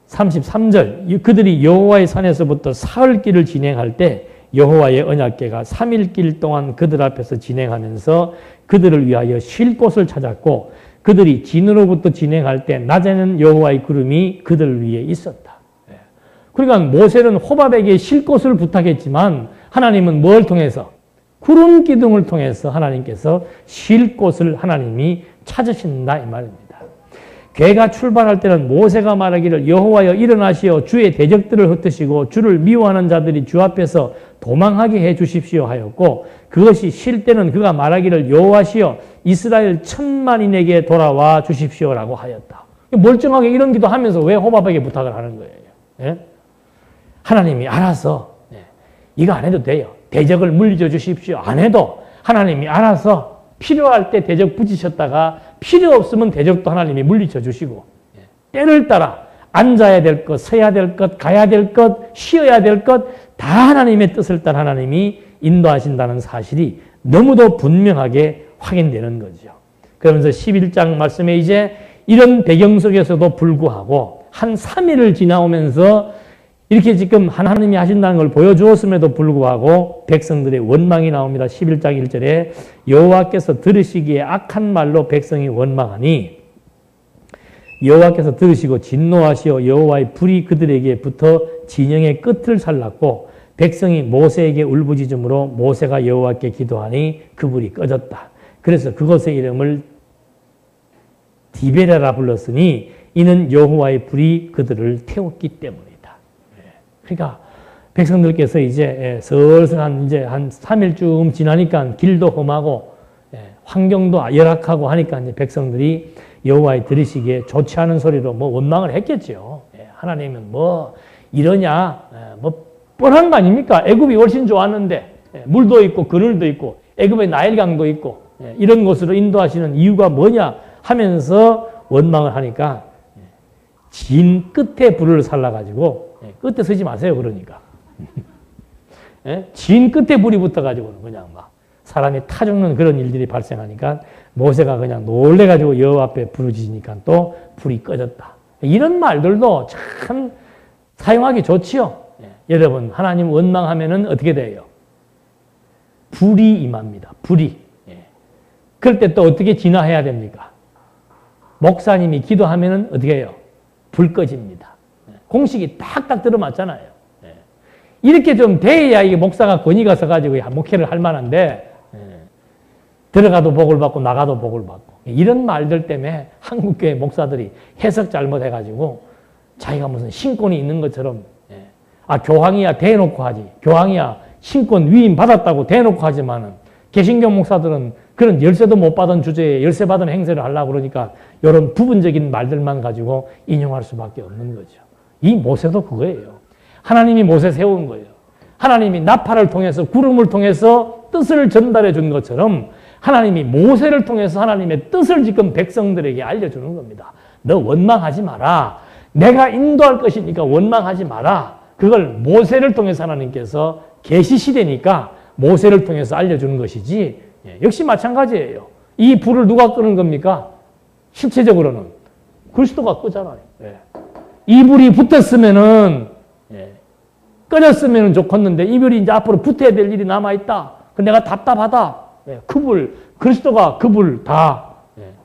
33절. 그들이 여호와의 산에서부터 사흘 길을 진행할 때 여호와의 언약궤가 3일 길 동안 그들 앞에서 진행하면서 그들을 위하여 쉴 곳을 찾았고, 그들이 진으로부터 진행할 때 낮에는 여호와의 구름이 그들 위에 있었다. 그러니까 모세는 호밥에게 쉴 곳을 부탁했지만 하나님은 뭘 통해서? 구름 기둥을 통해서 하나님께서 쉴 곳을 하나님이 찾으신다 이 말입니다. 괴가 출발할 때는 모세가 말하기를 여호와여 일어나시어 주의 대적들을 흩으시고 주를 미워하는 자들이 주 앞에서 도망하게 해 주십시오 하였고 그것이 쉴 때는 그가 말하기를 여호와시여 이스라엘 1000만인에게 돌아와 주십시오라고 하였다. 멀쩡하게 이런 기도하면서 왜 호밥에게 부탁을 하는 거예요? 예? 하나님이 알아서 이거 안 해도 돼요. 대적을 물리쳐 주십시오. 안 해도 하나님이 알아서 필요할 때 대적 붙이셨다가 필요 없으면 대적도 하나님이 물리쳐 주시고 때를 따라 앉아야 될 것, 서야 될 것, 가야 될 것, 쉬어야 될 것 다 하나님의 뜻을 따라 하나님이 인도하신다는 사실이 너무도 분명하게 확인되는 거죠. 그러면서 11장 말씀에 이제 이런 배경 속에서도 불구하고 한 3일을 지나오면서 이렇게 지금 하나님이 하신다는 걸 보여주었음에도 불구하고 백성들의 원망이 나옵니다. 11장 1절에 여호와께서 들으시기에 악한 말로 백성이 원망하니 여호와께서 들으시고 진노하시어 여호와의 불이 그들에게 붙어 진영의 끝을 살랐고 백성이 모세에게 울부짖음으로 모세가 여호와께 기도하니 그 불이 꺼졌다. 그래서 그것의 이름을 디베라라 불렀으니 이는 여호와의 불이 그들을 태웠기 때문이다. 그러니까 백성들께서 이제 슬슬 한 3일쯤 지나니까 길도 험하고 환경도 열악하고 하니까 이제 백성들이 여호와의 들으시기에 좋지 않은 소리로 뭐 원망을 했겠죠. 하나님은 뭐 이러냐, 뭐 뻔한 거 아닙니까? 애굽이 훨씬 좋았는데 물도 있고 그늘도 있고 애굽에 나일강도 있고 이런 곳으로 인도하시는 이유가 뭐냐 하면서 원망을 하니까 진 끝에 불을 살라가지고 끝에 서지 마세요. 그러니까 진 끝에 불이 붙어가지고는 그냥 막 사람이 타 죽는 그런 일들이 발생하니까 모세가 그냥 놀래가지고 여호와 앞에 부르짖으니까 또 불이 꺼졌다. 이런 말들도 참 사용하기 좋지요. 여러분 하나님 원망하면은 어떻게 돼요? 불이 임합니다. 불이. 그럴 때 또 어떻게 진화해야 됩니까? 목사님이 기도하면은 어떻게 해요? 불 꺼집니다. 공식이 딱딱 들어맞잖아요. 이렇게 좀 돼야 이게 목사가 권위가 서가지고 목회를 할 만한데 들어가도 복을 받고 나가도 복을 받고 이런 말들 때문에 한국교회 목사들이 해석 잘못해가지고 자기가 무슨 신권이 있는 것처럼 교황이야 대놓고 하지 교황이야 신권 위임 받았다고 대놓고 하지만은 개신교 목사들은 그런 열쇠도 못 받은 주제에 열쇠 받은 행세를 하려고 그러니까 이런 부분적인 말들만 가지고 인용할 수밖에 없는 거죠. 이 모세도 그거예요. 하나님이 모세 세운 거예요. 하나님이 나팔을 통해서 구름을 통해서 뜻을 전달해 준 것처럼 하나님이 모세를 통해서 하나님의 뜻을 지금 백성들에게 알려주는 겁니다. 너 원망하지 마라. 내가 인도할 것이니까 원망하지 마라. 그걸 모세를 통해서 하나님께서 계시시대니까 모세를 통해서 알려주는 것이지 역시 마찬가지예요. 이 불을 누가 끄는 겁니까? 실체적으로는 그리스도가 끄잖아요. 이 불이 붙었으면은 꺼졌으면 좋겠는데 이 불이 이제 앞으로 붙어야 될 일이 남아있다. 내가 답답하다. 그 불, 그리스도가 그 불 다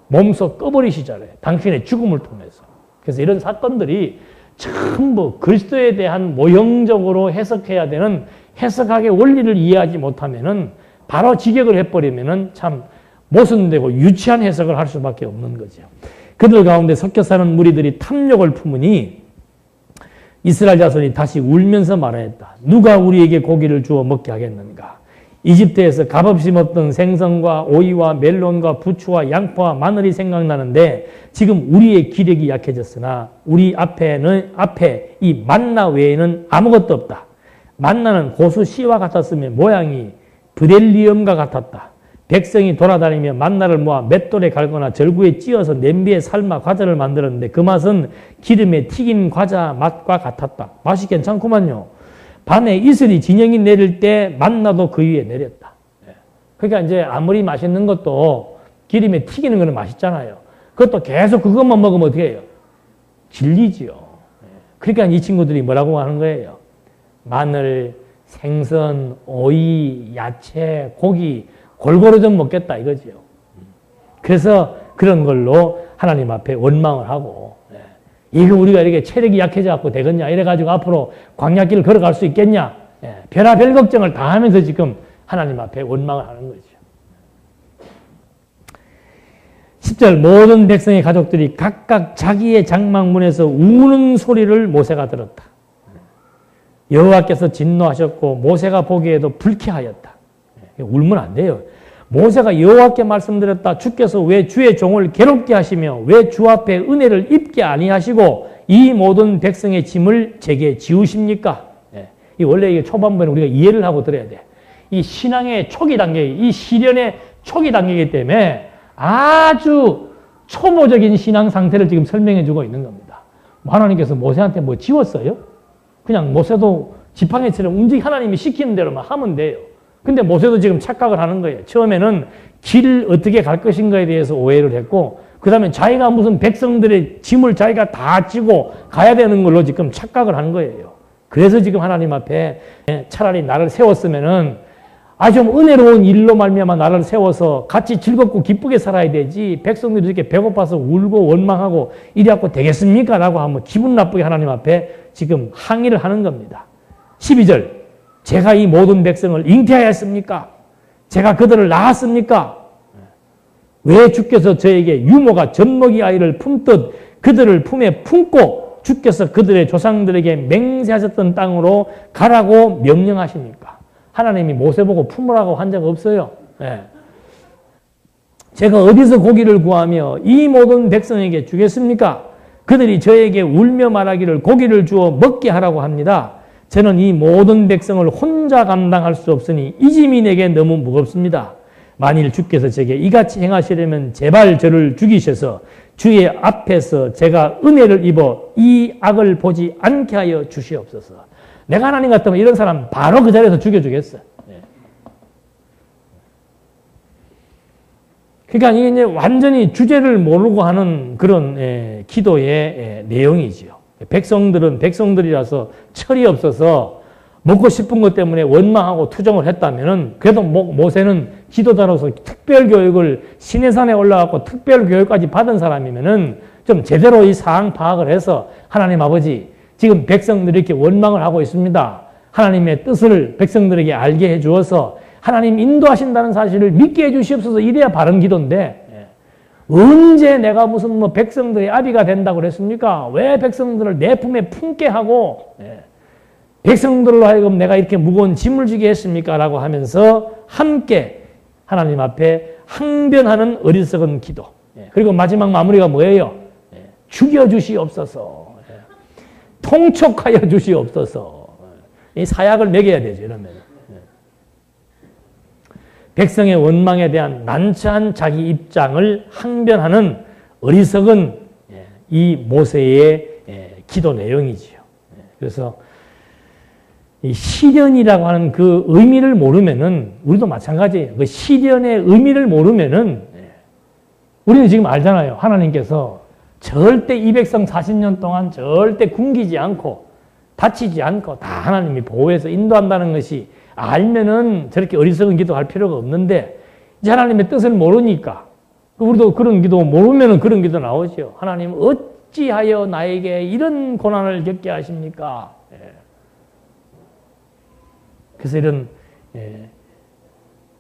몸소 꺼버리시잖아요. 당신의 죽음을 통해서. 그래서 이런 사건들이 전부 그리스도에 대한 모형적으로 해석해야 되는 해석학의 원리를 이해하지 못하면은 바로 직역을 해버리면은 참 모순되고 유치한 해석을 할 수밖에 없는 거죠. 그들 가운데 섞여 사는 무리들이 탐욕을 품으니 이스라엘 자손이 다시 울면서 말하였다. 누가 우리에게 고기를 주어 먹게 하겠는가? 이집트에서 값없이 먹던 생선과 오이와 멜론과 부추와 양파와 마늘이 생각나는데 지금 우리의 기력이 약해졌으나 우리 앞에 이 만나 외에는 아무것도 없다. 만나는 고수 씨와 같았으며 모양이 브렐리엄과 같았다. 백성이 돌아다니며 만나를 모아 맷돌에 갈거나 절구에 찧어서 냄비에 삶아 과자를 만들었는데 그 맛은 기름에 튀긴 과자 맛과 같았다. 맛이 괜찮구만요. 밤에 이슬이 진영이 내릴 때 만나도 그 위에 내렸다. 그러니까 이제 아무리 맛있는 것도 기름에 튀기는 거는 맛있잖아요. 그것도 계속 그것만 먹으면 어떻게 해요? 질리지요. 그러니까 이 친구들이 뭐라고 하는 거예요? 마늘, 생선, 오이, 야채, 고기 골고루 좀 먹겠다 이거지요. 그래서 그런 걸로 하나님 앞에 원망을 하고 이거 우리가 이렇게 체력이 약해져 갖고 되겠냐 이래가지고 앞으로 광야길을 걸어갈 수 있겠냐 별의별 걱정을 다 하면서 지금 하나님 앞에 원망을 하는 거죠. 10절 모든 백성의 가족들이 각각 자기의 장막문에서 우는 소리를 모세가 들었다. 여호와께서 진노하셨고 모세가 보기에도 불쾌하였다. 울면 안 돼요. 모세가 여호와께 말씀드렸다. 주께서 왜 주의 종을 괴롭게 하시며 왜 주 앞에 은혜를 입게 아니하시고 이 모든 백성의 짐을 제게 지우십니까? 이 원래 이게 초반부에는 우리가 이해를 하고 들어야 돼. 이 신앙의 초기 단계, 이 시련의 초기 단계이기 때문에 아주 초보적인 신앙 상태를 지금 설명해 주고 있는 겁니다. 하나님께서 모세한테 뭐 지웠어요? 그냥 모세도 지팡이처럼 하나님이 시키는 대로만 하면 돼요. 근데 모세도 지금 착각을 하는 거예요. 처음에는 길을 어떻게 갈 것인가에 대해서 오해를 했고, 그 다음에 자기가 무슨 백성들의 짐을 자기가 다 지고 가야 되는 걸로 지금 착각을 한 거예요. 그래서 지금 하나님 앞에 차라리 나를 세웠으면은 좀 은혜로운 일로 말미암아 나를 세워서 같이 즐겁고 기쁘게 살아야 되지, 백성들이 이렇게 배고파서 울고 원망하고 이래갖고 되겠습니까? 라고 하면 기분 나쁘게 하나님 앞에 지금 항의를 하는 겁니다. 12절 제가 이 모든 백성을 잉태하였습니까? 제가 그들을 낳았습니까? 왜 주께서 저에게 유모가 젖먹이 아이를 품듯 그들을 품에 품고 주께서 그들의 조상들에게 맹세하셨던 땅으로 가라고 명령하십니까? 하나님이 모세 보고 품으라고 한 적 없어요. 제가 어디서 고기를 구하며 이 모든 백성에게 주겠습니까? 그들이 저에게 울며 말하기를 고기를 주어 먹게 하라고 합니다. 저는 이 모든 백성을 혼자 감당할 수 없으니 이 짐이 내게 너무 무겁습니다. 만일 주께서 제게 이같이 행하시려면 제발 저를 죽이셔서 주의 앞에서 제가 은혜를 입어 이 악을 보지 않게 하여 주시옵소서. 내가 하나님 같으면 이런 사람 바로 그 자리에서 죽여주겠어. 그러니까 이게 이제 완전히 주제를 모르고 하는 그런 기도의 내용이지요. 백성들이라서 철이 없어서 먹고 싶은 것 때문에 원망하고 투정을 했다면은 그래도 모세는 지도자로서 특별 교육을 시내산에 올라가고 특별 교육까지 받은 사람이면은 좀 제대로 이 상황 파악을 해서 하나님 아버지 지금 백성들이 이렇게 원망을 하고 있습니다. 하나님의 뜻을 백성들에게 알게 해 주어서 하나님 인도하신다는 사실을 믿게 해 주시옵소서. 이래야 바른 기도인데 언제 내가 무슨 백성들의 아비가 된다고 그랬습니까? 왜 백성들을 내 품에 품게 하고 백성들로 하여금 내가 이렇게 무거운 짐을 지게 했습니까? 라고 하면서 함께 하나님 앞에 항변하는 어리석은 기도. 그리고 마지막 마무리가 뭐예요? 죽여주시옵소서. 통촉하여 주시옵소서. 이 사약을 매겨야 되죠. 이러면. 백성의 원망에 대한 난처한 자기 입장을 항변하는 어리석은 이 모세의 기도 내용이지요. 그래서 이 시련이라고 하는 그 의미를 모르면은 우리도 마찬가지예요. 그 시련의 의미를 모르면은 우리는 지금 알잖아요. 하나님께서 절대 이 백성 40년 동안 절대 굶기지 않고 다치지 않고 다 하나님이 보호해서 인도한다는 것이 알면은 저렇게 어리석은 기도할 필요가 없는데 이제 하나님의 뜻을 모르니까 우리도 그런 기도 모르면은 그런 기도 나오죠. 하나님 어찌하여 나에게 이런 고난을 겪게 하십니까? 그래서 이런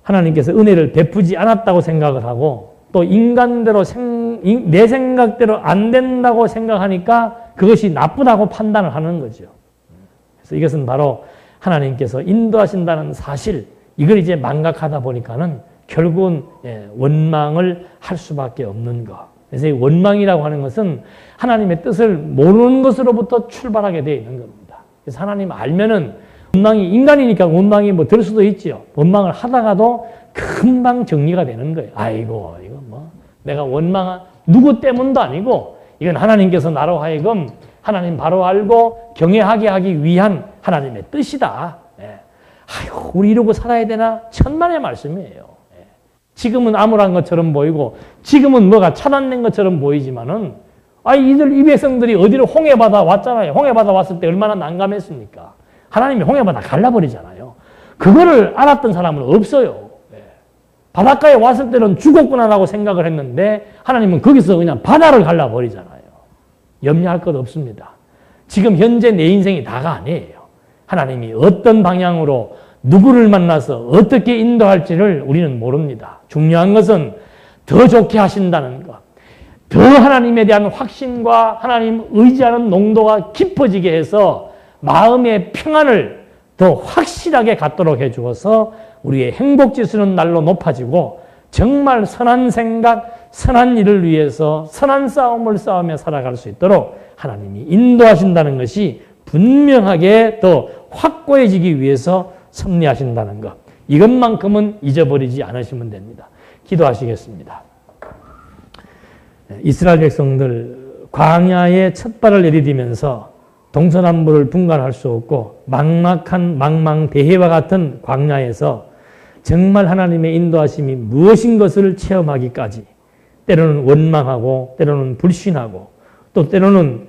하나님께서 은혜를 베푸지 않았다고 생각을 하고 또 인간대로 내 생각대로 안 된다고 생각하니까 그것이 나쁘다고 판단을 하는 거죠. 그래서 이것은 바로 하나님께서 인도하신다는 사실, 이걸 이제 망각하다 보니까는 결국은 원망을 할 수밖에 없는 것. 그래서 이 원망이라고 하는 것은 하나님의 뜻을 모르는 것으로부터 출발하게 되어 있는 겁니다. 그래서 하나님 알면은 원망이, 인간이니까 원망이 뭐 들 수도 있죠. 원망을 하다가도 금방 정리가 되는 거예요. 아이고, 이거 내가 누구 때문도 아니고, 이건 하나님께서 나로 하여금 하나님 바로 알고 경외하게 하기 위한 하나님의 뜻이다. 아이고, 우리 이러고 살아야 되나? 천만의 말씀이에요. 지금은 암울한 것처럼 보이고, 지금은 뭐가 차단된 것처럼 보이지만은, 이 백성들이 어디로 홍해바다 왔잖아요. 홍해바다 왔을 때 얼마나 난감했습니까? 하나님이 홍해바다 갈라버리잖아요. 그거를 알았던 사람은 없어요. 바닷가에 왔을 때는 죽었구나라고 생각을 했는데 하나님은 거기서 그냥 바다를 갈라버리잖아요. 염려할 것 없습니다. 지금 현재 내 인생이 다가 아니에요. 하나님이 어떤 방향으로 누구를 만나서 어떻게 인도할지를 우리는 모릅니다. 중요한 것은 더 좋게 하신다는 것, 더 하나님에 대한 확신과 하나님 의지하는 농도가 깊어지게 해서 마음의 평안을 더 확실하게 갖도록 해주어서 우리의 행복지수는 날로 높아지고 정말 선한 생각, 선한 일을 위해서 선한 싸움을 싸우며 살아갈 수 있도록 하나님이 인도하신다는 것이 분명하게 더 확고해지기 위해서 섭리하신다는 것. 이것만큼은 잊어버리지 않으시면 됩니다. 기도하시겠습니다. 이스라엘 백성들 광야에 첫 발을 내디디면서 동서남북을 분간할 수 없고 막막한 망망대해와 같은 광야에서 정말 하나님의 인도하심이 무엇인 것을 체험하기까지 때로는 원망하고 때로는 불신하고 또 때로는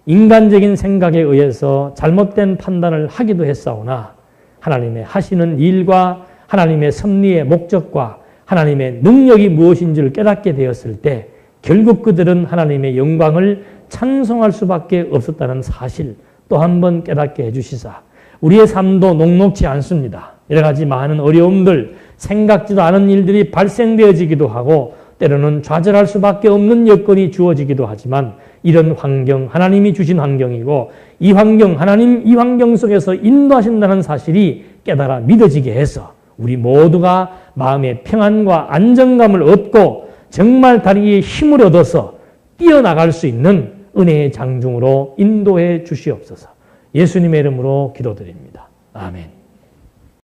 인간적인 생각에 의해서 잘못된 판단을 하기도 했사오나 하나님의 하시는 일과 하나님의 섭리의 목적과 하나님의 능력이 무엇인지를 깨닫게 되었을 때 결국 그들은 하나님의 영광을 찬송할 수밖에 없었다는 사실 또 한 번 깨닫게 해주시사 우리의 삶도 녹록지 않습니다. 여러 가지 많은 어려움들, 생각지도 않은 일들이 발생되어지기도 하고 때로는 좌절할 수밖에 없는 여건이 주어지기도 하지만 이런 환경, 하나님이 주신 환경이고 이 환경, 하나님 이 환경 속에서 인도하신다는 사실이 깨달아 믿어지게 해서 우리 모두가 마음의 평안과 안정감을 얻고 정말 다리에 힘을 얻어서 뛰어나갈 수 있는 은혜의 장중으로 인도해 주시옵소서. 예수님의 이름으로 기도드립니다. 아멘.